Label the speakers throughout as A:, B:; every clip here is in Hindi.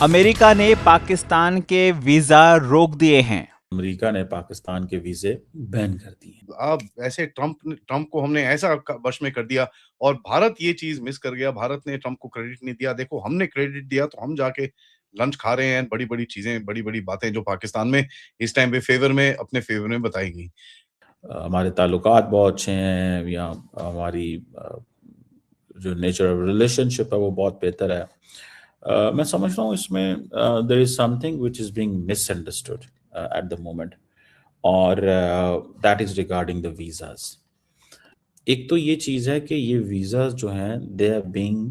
A: अमेरिका ने पाकिस्तान के वीजा रोक दिए हैं।
B: अमेरिका ने पाकिस्तान के वीजे बैन कर दिए।
C: अब ऐसे ट्रंप को हमने ऐसा वश में कर दिया और भारत ये चीज मिस कर गया। भारत ने ट्रंप को क्रेडिट नहीं दिया। देखो, हमने क्रेडिट दिया तो हम जाके लंच खा रहे हैं, बड़ी बड़ी चीजें, बड़ी बड़ी बातें जो पाकिस्तान में इस टाइम पे फेवर में, अपने फेवर में बताई गई।
B: हमारे ताल्लुकात बहुत अच्छे हैं, या हमारी जो नेचर ऑफ रिलेशनशिप है वो बहुत बेहतर है। मैं समझ रहा हूँ इसमें there is something which is being misunderstood at the moment, और that is regarding the visas. एक तो ये चीज है कि ये वीजास जो हैं दे आर बीइंग,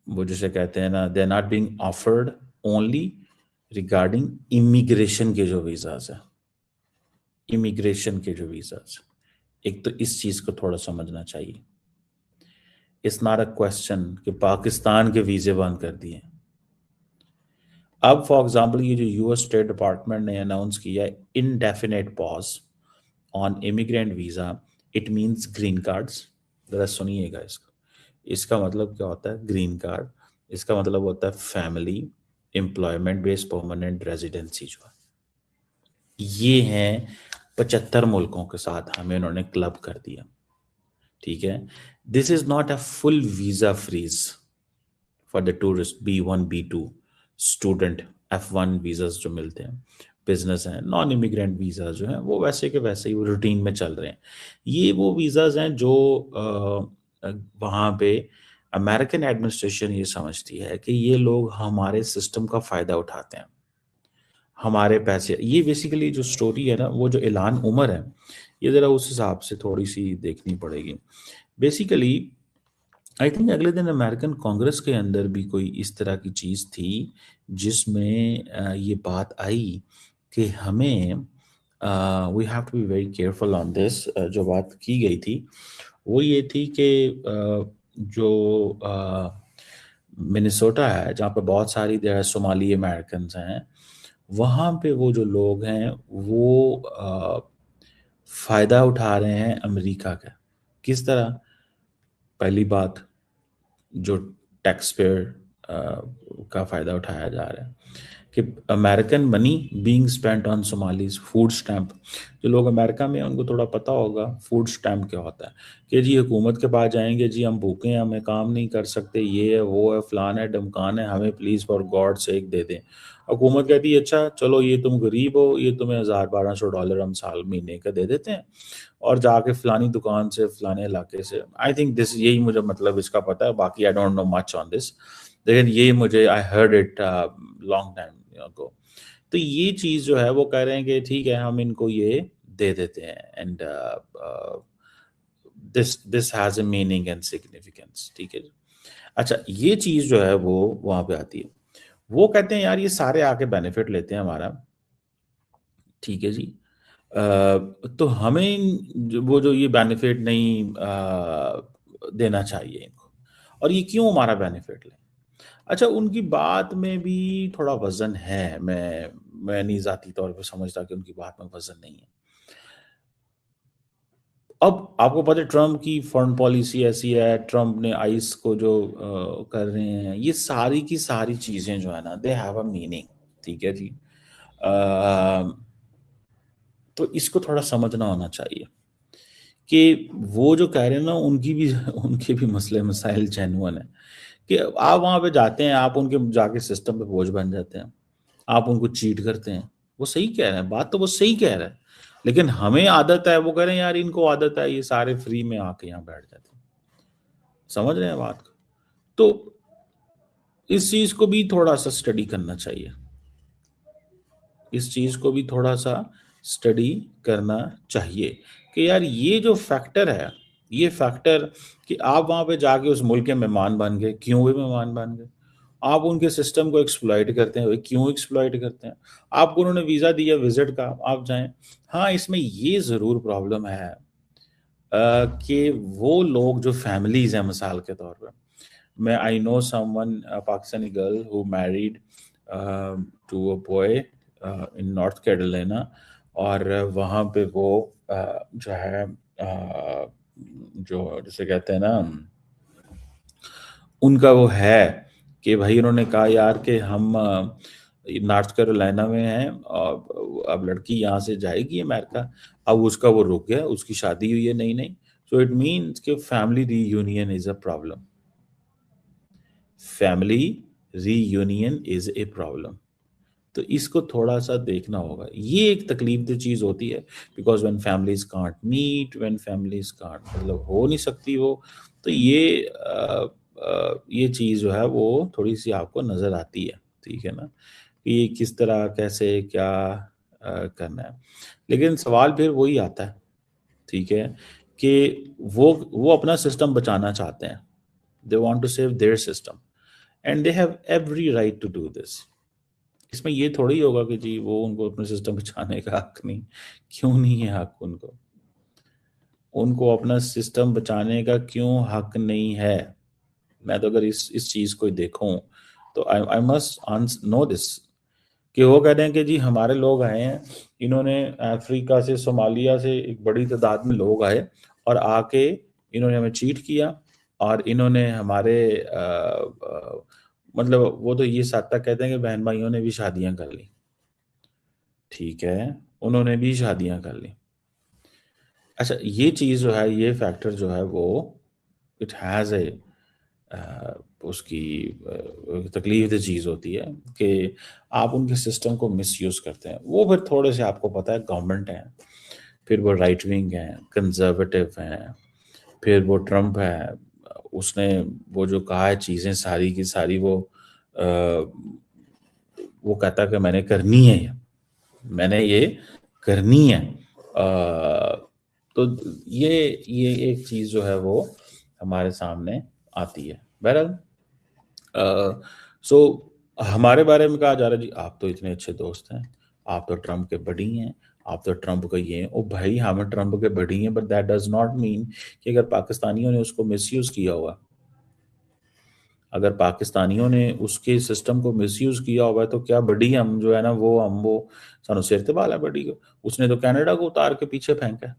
B: वो जैसे कहते हैं ना, they are not being offered only regarding immigration के जो वीजास है, इमिग्रेशन के जो वीजास, एक तो इस चीज को थोड़ा समझना चाहिए। इट्स नॉट अ क्वेश्चन कि पाकिस्तान के वीजे बंद कर दिए। अब फॉर एग्जांपल ये जो यूएस स्टेट डिपार्टमेंट ने अनाउंस किया indefinite pause on immigrant visa, it means green cards. जरा सुनिएगा इसको। इसका मतलब क्या होता है ग्रीन कार्ड? इसका मतलब होता है family employment based permanent residency. जो है ये हैं 75 मुल्कों के साथ हमें उन्होंने क्लब कर दिया। ठीक है, this is not a full visa freeze for the tourist B1 B2 student F1 visas जो मिलते हैं, बिजनेस हैं, नॉन इमिग्रेंट वीजा जो हैं वो वैसे के वैसे ही रूटीन में चल रहे हैं। ये वो वीजास हैं जो वहाँ पे अमेरिकन एडमिनिस्ट्रेशन ये समझती है कि ये लोग हमारे सिस्टम का फायदा उठाते हैं, हमारे पैसे। ये बेसिकली जो स्टोरी है ना, वो जो ऐलान उमर है, ये जरा उस हिसाब से थोड़ी सी देखनी पड़ेगी। बेसिकली आई थिंक अगले दिन अमेरिकन कांग्रेस के अंदर भी कोई इस तरह की चीज़ थी जिसमें ये बात आई कि हमें we have to be very careful on this. जो बात की गई थी वो ये थी कि जो मिनेसोटा है जहाँ पे बहुत सारी देर सोमाली अमेरिकन हैं, वहाँ पे वो जो लोग हैं वो फ़ायदा उठा रहे हैं अमेरिका का। किस तरह? पहली बात, जो टैक्स पेयर का फ़ायदा उठाया जा रहा है कि American money being spent on Somalis. Food stamp, जो लोग अमेरिका में हैं उनको थोड़ा पता होगा फूड स्टैम्प क्या होता है। कि जी हुकूमत के पास जाएंगे, जी हम भूखे हैं, हमें काम नहीं कर सकते, ये है वो है फलान है ढमकान है, हमें प्लीज़ फॉर गॉड सेक दे दें। हुकूमत कहती है अच्छा चलो ये तुम गरीब हो, ये तुम्हें $1000-1200 हम साल महीने का दे देते हैं, और जाके फलानी दुकान से फलाने इलाके से। आई थिंक दिस, यही मुझे मतलब इसका पता है, बाकी I don't know much on this, लेकिन ये मुझे I heard it long time ago. तो ये चीज़ जो है वो कह रहे हैं कि ठीक है हम इनको ये दे देते हैं, and this has a meaning and significance. ठीक है, अच्छा ये चीज़ जो है वो वहाँ पे आती है। वो कहते हैं यार ये सारे आके बेनिफिट लेते हैं हमारा, ठीक है जी, तो हमें वो जो ये बेनिफिट नहीं देना चाहिए इनको, और ये क्यों हमारा बेनिफिट लें? अच्छा, उनकी बात में भी थोड़ा वजन है। मैं नहीं ज़ाती तौर पे समझता कि उनकी बात में वजन नहीं है। अब आपको पता है ट्रम्प की फॉरेन पॉलिसी ऐसी है, ट्रम्प ने आइस को जो कर रहे हैं, ये सारी की सारी चीज़ें जो है ना दे हैव अ मीनिंग। ठीक है जी, तो इसको थोड़ा समझना होना चाहिए कि वो जो कह रहे हैं ना उनकी भी उनके भी मसले मसाइल जेन्युइन है। कि आप वहाँ पे जाते हैं, आप उनके जाके सिस्टम पे बोझ बन जाते हैं, आप उनको चीट करते हैं। वो सही कह रहे हैं, बात तो वो सही कह रहे हैं, लेकिन हमें आदत है, वो कह रहे हैं यार इनको आदत है ये सारे फ्री में आके यहाँ बैठ जाते हैं। समझ रहे हैं बात को? तो इस चीज को भी थोड़ा सा स्टडी करना चाहिए, इस चीज को भी थोड़ा सा स्टडी करना चाहिए कि यार ये जो फैक्टर है, ये फैक्टर कि आप वहां पे जाके उस मुल्क के मेहमान बन गए, क्यों हुए मेहमान बन गए? आप उनके सिस्टम को एक्सप्लॉइट करते हैं, क्यों एक्सप्लॉइट करते हैं? आपको उन्होंने वीजा दिया विजिट का, आप जाएं। हाँ, इसमें ये जरूर प्रॉब्लम है कि वो लोग जो फैमिलीज हैं, मिसाल के तौर पर, मैं I know someone Pakistani girl who married to a boy in North Carolina, और वहाँ पे वो जो है जो जैसे कहते हैं ना, उनका वो है कि भाई उन्होंने कहा यार कि हम नॉर्थ कैरोलिना में हैं और अब लड़की यहाँ से जाएगी अमेरिका, अब उसका वो रुक गया, उसकी शादी हुई है नहीं नहीं, सो इट मीन्स कि family reunion is a problem, family reunion is a problem. तो इसको थोड़ा सा देखना होगा, ये एक तकलीफ दे चीज होती है, because when families can't meet, when families can't मतलब हो नहीं सकती वो, तो ये चीज जो है वो थोड़ी सी आपको नजर आती है, ठीक है ना, कि ये किस तरह कैसे क्या करना है। लेकिन सवाल फिर वही आता है, ठीक है, कि वो अपना सिस्टम बचाना चाहते हैं, they want to save their system and they have every right to do this. इसमें ये थोड़ी होगा कि जी वो उनको अपने सिस्टम बचाने का हक नहीं, क्यों नहीं है हक उनको, उनको अपना सिस्टम बचाने का क्यों हक नहीं है। मैं तो अगर इस चीज को देखूं तो आई मस्ट नो दिस, कि वो कह रहे हैं कि जी हमारे लोग आए हैं, इन्होंने अफ्रीका से सोमालिया से एक बड़ी तादाद में लोग आए और आके इन्होंने हमें चीट किया और इन्होंने हमारे मतलब वो तो ये साथ तक कहते हैं कि बहन भाइयों ने भी शादियां कर ली, ठीक है, उन्होंने भी शादियां कर ली। अच्छा ये चीज जो है, ये फैक्टर जो है वो इट हैज ए उसकी तकलीफ दी चीज होती है कि आप उनके सिस्टम को मिसयूज करते हैं। वो फिर थोड़े से आपको पता है गवर्नमेंट है, फिर वो राइट विंग है, कंजर्वेटिव है, फिर वो ट्रम्प है, उसने वो जो कहा है चीजें सारी की सारी वो कहता है कि मैंने करनी है, मैंने ये करनी है। तो ये एक चीज जो है वो हमारे सामने आती है। बहरहाल सो हमारे बारे में कहा जा रहा है जी आप तो इतने अच्छे दोस्त हैं, आप तो ट्रम्प के बडी हैं, आप तो ट्रम्प का ये हैं। ओ भाई हम ट्रम्प के बडी हैं, but that does not mean कि अगर पाकिस्तानियों ने उसको मिसयूज किया हुआ, अगर पाकिस्तानियों ने उसके सिस्टम को मिसयूज किया हुआ है तो क्या बड़ी हम जो है ना वो सानू सिर ते बाल है बड़ी को। उसने तो कनाडा को उतार के पीछे फेंका है,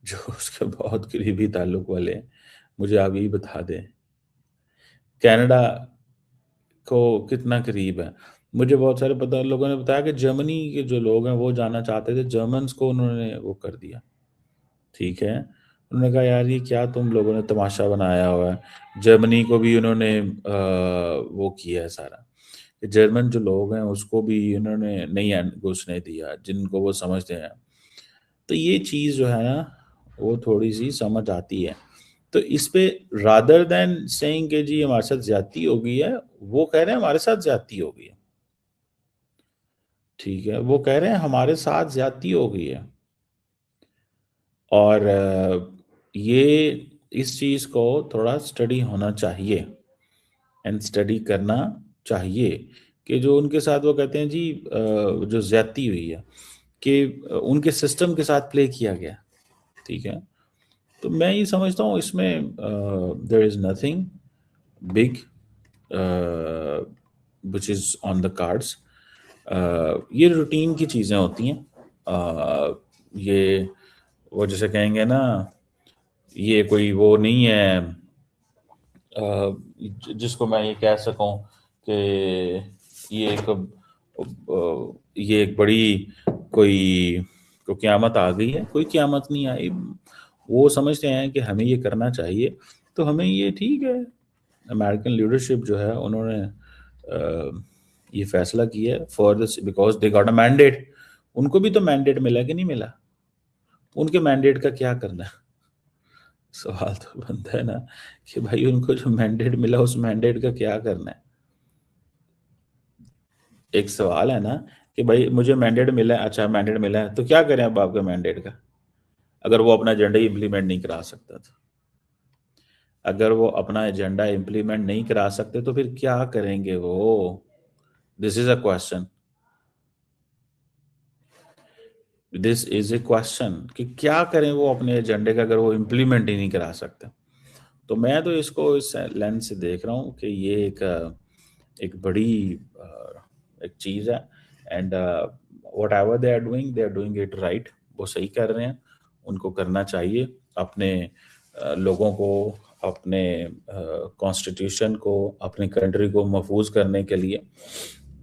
B: जो उसके बहुत करीबी ताल्लुक वाले हैं। मुझे आप यही बता दें कनाडा को कितना करीब है। मुझे बहुत सारे पता लोगों ने बताया कि जर्मनी के जो लोग हैं वो जाना चाहते थे, जर्मन्स को उन्होंने वो कर दिया, ठीक है। उन्होंने कहा यार ये क्या तुम लोगों ने तमाशा बनाया हुआ है। जर्मनी को भी उन्होंने वो किया है सारा, कि जर्मन जो लोग हैं उसको भी उन्होंने नहीं घुसने दिया जिनको वो समझते हैं। तो ये चीज़ जो है ना वो थोड़ी सी समझ आती है। तो इस पे रादर देन सेइंग कि जी हमारे साथ ज्यादती हो गई है, वो कह रहे हैं हमारे साथ ज्यादती हो गई है, ठीक है, वो कह रहे हैं हमारे साथ ज्यादती हो गई है। और ये इस चीज को थोड़ा स्टडी होना चाहिए एंड स्टडी करना चाहिए कि जो उनके साथ वो कहते हैं जी जो ज्यादती हुई है कि उनके सिस्टम के साथ प्ले किया गया, ठीक है। तो मैं ये समझता हूँ इसमें there is nothing big which is on the cards. ये रूटीन की चीज़ें होती हैं। ये वो जैसे कहेंगे ना, ये कोई वो नहीं है जिसको मैं ये कह सकूं कि ये एक बड़ी कोई क़यामत आ गई है। कोई क़यामत नहीं आई। वो समझते हैं कि हमें ये करना चाहिए, तो हमें ये ठीक है। अमेरिकन लीडरशिप जो है उन्होंने ये फैसला किया है for this because they got a mandate. उनको भी तो मैंडेट मिला कि नहीं मिला, उनके मैंडेट का क्या करना है। सवाल तो बनता है ना कि भाई उनको जो मैंडेट मिला उस मैंडेट का क्या करना है। एक सवाल है ना कि भाई मुझे मैंडेट मिला है, अच्छा मैंडेट मिला है तो क्या करें अब आपके मैंडेट का, अगर वो अपना एजेंडा ही इंप्लीमेंट नहीं करा सकता तो, अगर वो अपना एजेंडा इंप्लीमेंट नहीं करा सकते तो फिर क्या करेंगे वो। This is a question, this is a question कि क्या करें वो अपने एजेंडे का अगर वो इंप्लीमेंट ही नहीं करा सकते। तो मैं तो इसको इस लेंस से देख रहा हूँ कि ये एक बड़ी एक चीज़ है and whatever they are doing it right. वो सही कर रहे हैं, उनको करना चाहिए। अपने लोगों को अपने कॉन्स्टिट्यूशन को, अपनी कंट्री को महफूज करने के लिए,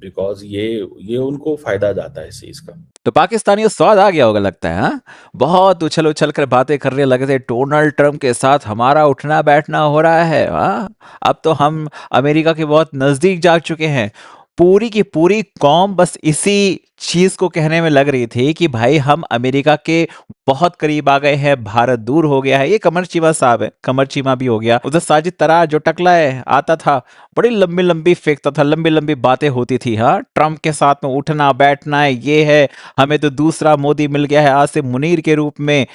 B: बिकॉज ये उनको फायदा जाता है इस चीज का।
D: तो पाकिस्तानियों स्वाद आ गया होगा लगता है, हाँ? बहुत उछल उछल कर बातें करने लगे थे, डोनाल्ड ट्रंप के साथ हमारा उठना बैठना हो रहा है, हाँ? अब तो हम अमेरिका के बहुत नजदीक जा चुके हैं। पूरी की पूरी कौम बस इसी चीज को कहने में लग रही थी कि भाई हम अमेरिका के बहुत करीब आ गए हैं, भारत दूर हो गया है। ये कमर चीमा साहब है, कमर चीमा भी हो गया। उधर साजिद तरार जो टकला है आता था, बड़ी लंबी लंबी फेंकता था, लंबी लंबी बातें होती थी, हाँ? ट्रंप के साथ में उठना बैठना है, ये है, हमें तो दूसरा मोदी मिल गया है आसिम मुनीर के रूप में।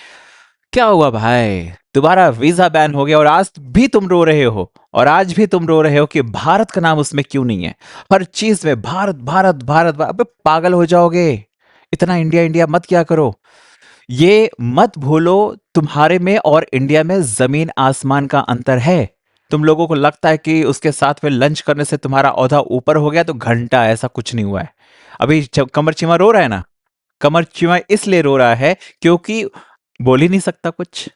D: क्या हुआ भाई? दोबारा वीजा बैन हो गया और आज भी तुम रो रहे हो, और आज भी तुम रो रहे हो कि भारत का नाम उसमें क्यों नहीं है। हर चीज में भारत भारत भारत, अबे पागल हो जाओगे, इतना इंडिया इंडिया मत क्या करो। ये मत भूलो, तुम्हारे में और इंडिया में जमीन आसमान का अंतर है। तुम लोगों को लगता है कि उसके साथ में लंच करने से तुम्हारा औहदा ऊपर हो गया, तो घंटा ऐसा कुछ नहीं हुआ है। अभी कमर चीमा रो रहा है ना, कमर चीमा इसलिए रो रहा है क्योंकि बोल ही नहीं सकता, कुछ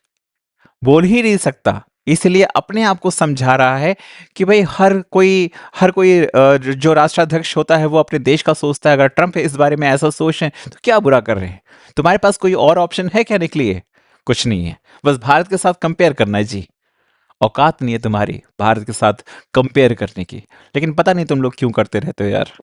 D: बोल ही नहीं सकता, इसलिए अपने आप को समझा रहा है कि भाई हर कोई जो राष्ट्राध्यक्ष होता है वो अपने देश का सोचता है। अगर ट्रंप इस बारे में ऐसा सोच रहे हैं तो क्या बुरा कर रहे हैं? तुम्हारे पास कोई और ऑप्शन है कहने के लिए? कुछ नहीं है, बस भारत के साथ कंपेयर करना है जी। औकात नहीं है तुम्हारी भारत के साथ कंपेयर करने की, लेकिन पता नहीं तुम लोग क्यों करते रहते हो यार।